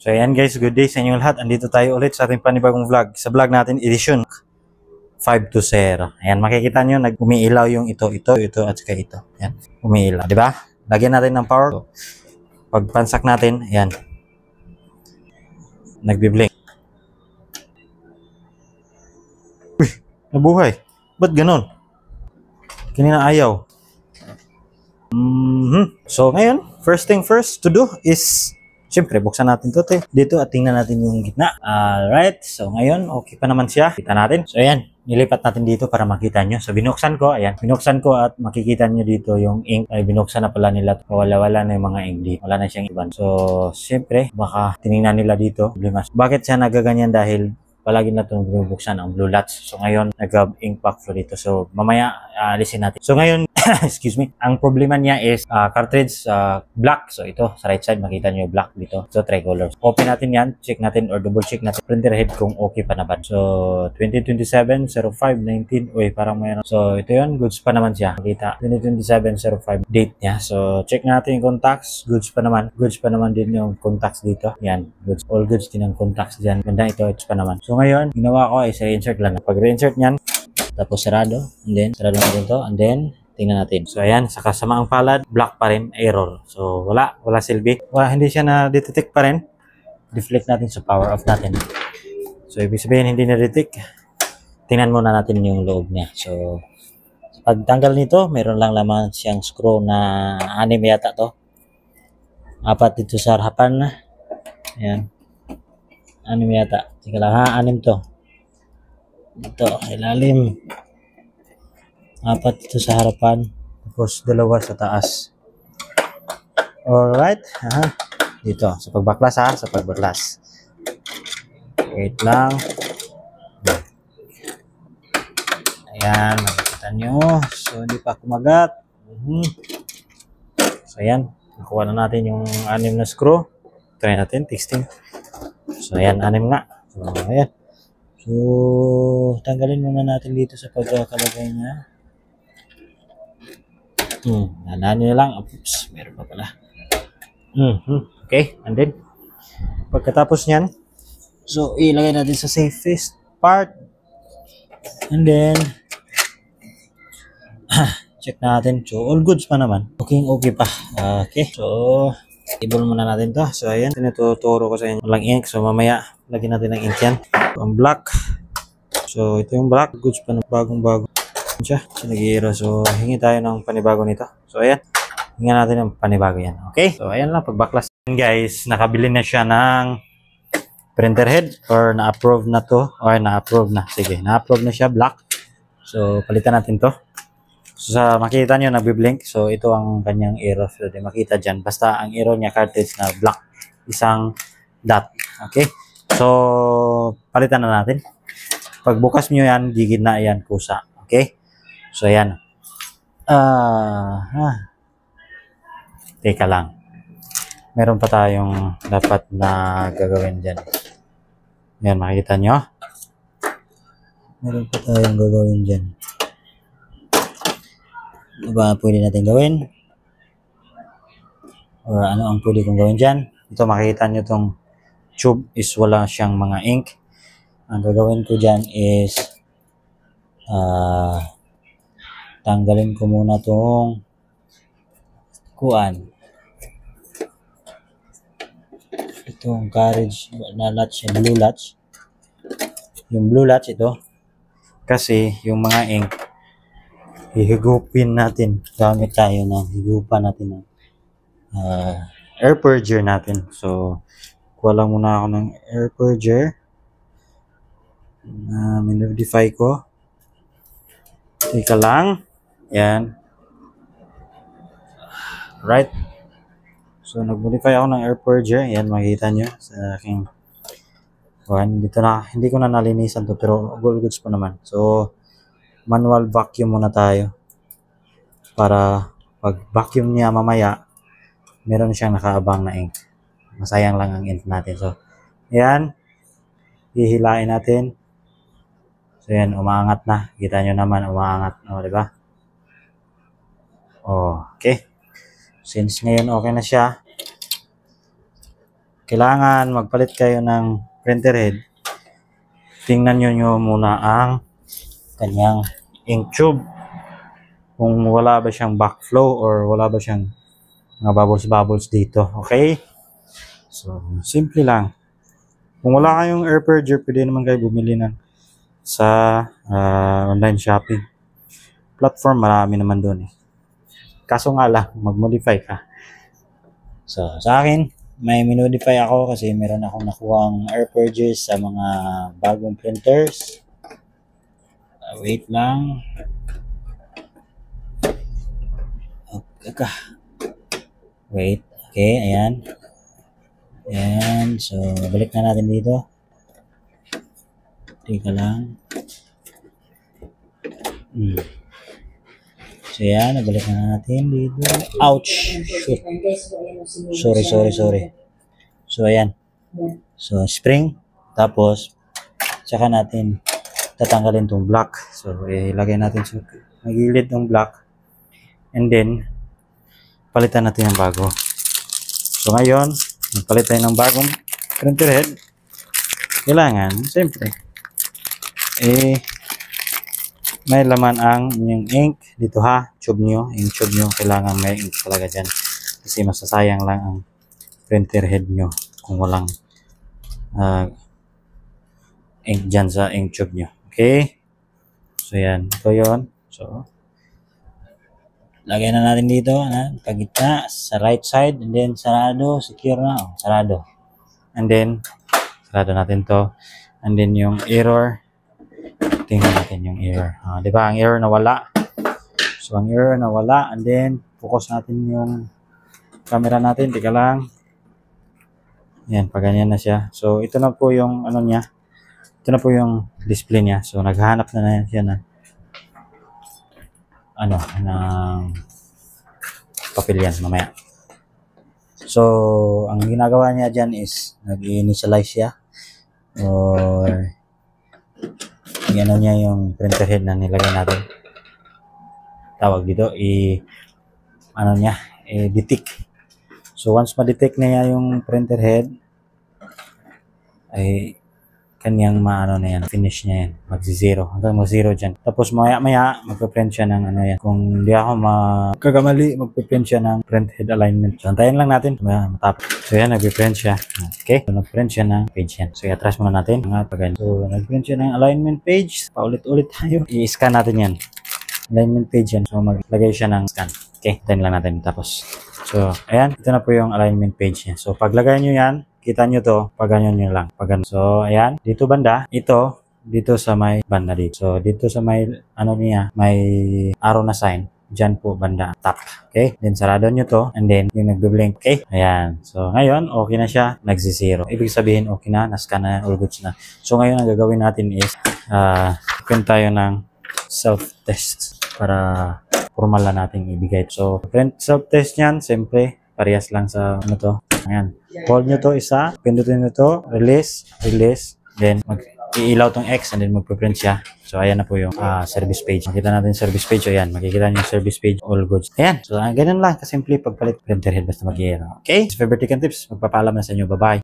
So ayan guys, good day sa inyong lahat. Andito tayo ulit sa ating panibagong vlog. Sa vlog natin, edition 520. Ayan, makikita nyo, umiilaw yung ito, at saka ito. Ayan, umiilaw. Diba? Lagyan natin ng power. So, pagpansak natin, ayan. Nagbiblink. Uy, nabuhay. Ba't ganun? Kanina ayaw. So ngayon, first thing first to do is siyempre, buksan natin to dito at tingnan natin yung gitna. Alright, so ngayon, okay pa naman siya. Kita natin. So ayan, nilipat natin dito para makita nyo. So binuksan ko, ayan. Binuksan ko at makikita nyo dito yung ink. Ay, binuksan na pala nila. Wala na yung mga ink dito. Wala na siyang iban. So, siyempre, baka tinignan nila dito. Bakit siya nagaganyan? Dahil palagi na itong binubuksan ang blue latch. So ngayon, nag-ink backflow dito. So mamaya, alisin natin. So ngayon, excuse me, ang problema niya is cartridge black. So ito, sa right side, makita nyo black dito. So tricolor. Open natin yan, check natin or double check natin printer head kung okay pa naman. So 2027-05-19. Uy, parang mayroon. So ito yun, goods pa naman siya. Makita, 2027-05 date niya. So check natin yung contacts, goods pa naman. Goods pa naman din yung contacts dito. Yan, goods. All goods din ang contacts dyan. Ganda ito, it's pa naman. So ngayon, ginawa ko is reinsert lang. Pag reinsert niyan, tapos sarado, and then sarado natin to, and then tingnan natin. So ayan, sa kasamaang palad, black pa rin, error. So wala silbi. Hindi siya na-detect pa rin. Deflect natin sa power off natin. So ibig sabihin hindi na-detect. Tingnan muna natin yung loob niya. So pagtanggal nito, meron lang laman siyang screw na 6 yata to. 4 dito sa harapan. Ayan. 6 yata. Tika lang ha, 6 to. Dito, ilalim. 4 dito sa harapan. Tapos 2 sa taas. Alright. Aha. Dito, sa pagbaklas ha, sa pagbaklas. Wait lang. Ayan, makikita nyo. So, hindi pa kumagat. So, ayan. Nakuha na natin yung 6 na screw. Try natin, testing. So, ayan, 6 nga. So, ayan. So, tanggalin muna natin dito sa pagkakalagay niya. Nananin na lang. Oops, meron pa pala. Okay, and then, pagkatapos niyan, so, ilagay natin sa safest part. And then, check natin. So, all goods pa naman. Okay pa. Okay, so, ibol muna natin to. So, ayan, tinuturo ko sa inyo. Walang ink. So, mamaya, lagyan natin ng ink yan. Ang black. So, ito yung black. Goods pa na bagong-bago. Siya, nag-iiro. So, hingi tayo ng panibago nito. So, ayan. Hingan natin ng panibago yan. Okay? So, ayan lang. Pagbaklas. Guys, nakabili na siya ng printer head or na-approve na to. Or na-approve na. Sige, na-approve na siya. Black. So, palitan natin to. So, sa makita nyo, nagbiblink. So, ito ang kanyang error. So, di makita dyan. Basta ang error niya, cartridge na black. Isang dot. Okay? So, palitan na natin. Pagbukas nyo yan, gigid na yan, kusa. Okay? So, ayan. Teka lang. Meron pa tayong dapat na gagawin dyan. Ayan, makikita nyo. Meron pa tayong gagawin dyan. Ano ba pwede natin gawin? Or ano ang pwede kong gawin dyan? Ito, makikita nyo itong tube is wala siyang mga ink. Ang gagawin ko dyan is tanggalin ko muna itong kuan. Itong carriage na latch, yung blue latch. Yung blue latch ito. Kasi yung mga ink, hihigupin natin. Gamit tayo ng higupan natin ng air purger natin. So, kuha lang muna ako ng air purger. Minodify ko. Teka lang. Yan. Right. So, nag-modify ako ng air purger. Yan, makikita nyo sa aking dito na. Hindi ko na nalinisan to pero all goods pa naman. So, manual vacuum muna tayo. Para pag vacuum niya mamaya, meron siyang nakaabang na ink. Masayang lang ang ink natin. So, yan. Hihilain natin. So, yan, umaangat na. Kita nyo naman, umaangat. O, diba? Okay. Since ngayon okay na siya, kailangan magpalit kayo ng printer head, tingnan nyo muna ang kanyang ink tube. Kung wala ba siyang backflow or wala ba siyang mga bubbles dito. Okay? So, simple lang. Kung wala kayong air purger, pwede naman kayo bumili sa online shopping platform. Marami naman doon eh. Kaso nga lang, mag-modify ka. So, sa akin, may minodify ako kasi meron akong nakuhang air purges sa mga bagong printers. Wait lang. Okay. Wait. Okay, ayan. Ayan. So, balik na natin dito. Teka lang. So, ayan. Nabalik na natin dito. Ouch! Shoot. Sorry. So, ayan. So, spring. Tapos, tsaka natin tatanggalin tong block. So, ilagay natin sa magilid ng block. And then, palitan natin ng bago. So, ngayon, magpalit tayo ng bagong printer head. Kailangan, siyempre, may laman ang inyong ink dito ha, tube nyo, ink tube nyo, kailangan may ink talaga dyan kasi masasayang lang ang printer head nyo kung walang ink dyan sa ink tube nyo. Okay, so yan, ito yun. So lagay na natin dito pagitna sa right side, and then sarado, secure na, sarado, and then sarado natin to, and then yung error, tingnan natin yung error. Di ba ang error nawala? So ang error nawala, and then focus natin yung camera natin. Tika lang. Yan, pag ganyan na siya. So ito na po yung ano niya. Ito na po yung display niya. So naghahanap na siya ng papel yan mamaya. So ang ginagawa niya dyan is nag-initialize siya or ano niya yung printer head na nilagay natin. Tawag dito detect. So once ma-detect na niya yung printer head, ay kanyang finish niya yan, mag-zero, hanggang mag-zero dyan. Tapos maya magpe-print siya ng yan. Kung hindi ako magkakamali, magpe-print siya ng print head alignment. So antayin lang natin matapos. So yan, nagpe-print siya. Okay, so nag-print siya ng page yan. So i-atras muna natin. So nag-print siya ng alignment page. Paulit-ulit tayo. I-scan natin yan. Alignment page yan. So maglagay siya ng scan. Okay, antayin lang natin tapos. So ayan, ito na po yung alignment page niya. So paglagay nyo yan, kita nyo to, pag ganyan nyo lang. So, ayan, dito banda, dito sa may banda dito. So, dito sa may, may arrow na sign, dyan po banda, top. Okay? Then, sarado nyo to, and then, yung nagbe-blink. Okay? Ayan. So, ngayon, okay na siya, nagsi-zero. Ibig sabihin, okay na, na-scan na, all goods na. So, ngayon, ang gagawin natin is, print tayo ng self-test para formal na natin ibigay. So, print self-test niyan, siyempre, parehas lang sa ayan. Hold nyo to isa, pindutin nyo to, release, then mag-iilaw tong X and then magpe-print siya. So, ayan na po yung service page. Makita natin service page. So, ayan, makikita nyo yung service page, all goods. Ayan. So, ganyan lang kasimple pagpalit printer head basta mag-i-error. Okay? Favorite Tips, magpapaalam na sa inyo. Bye-bye.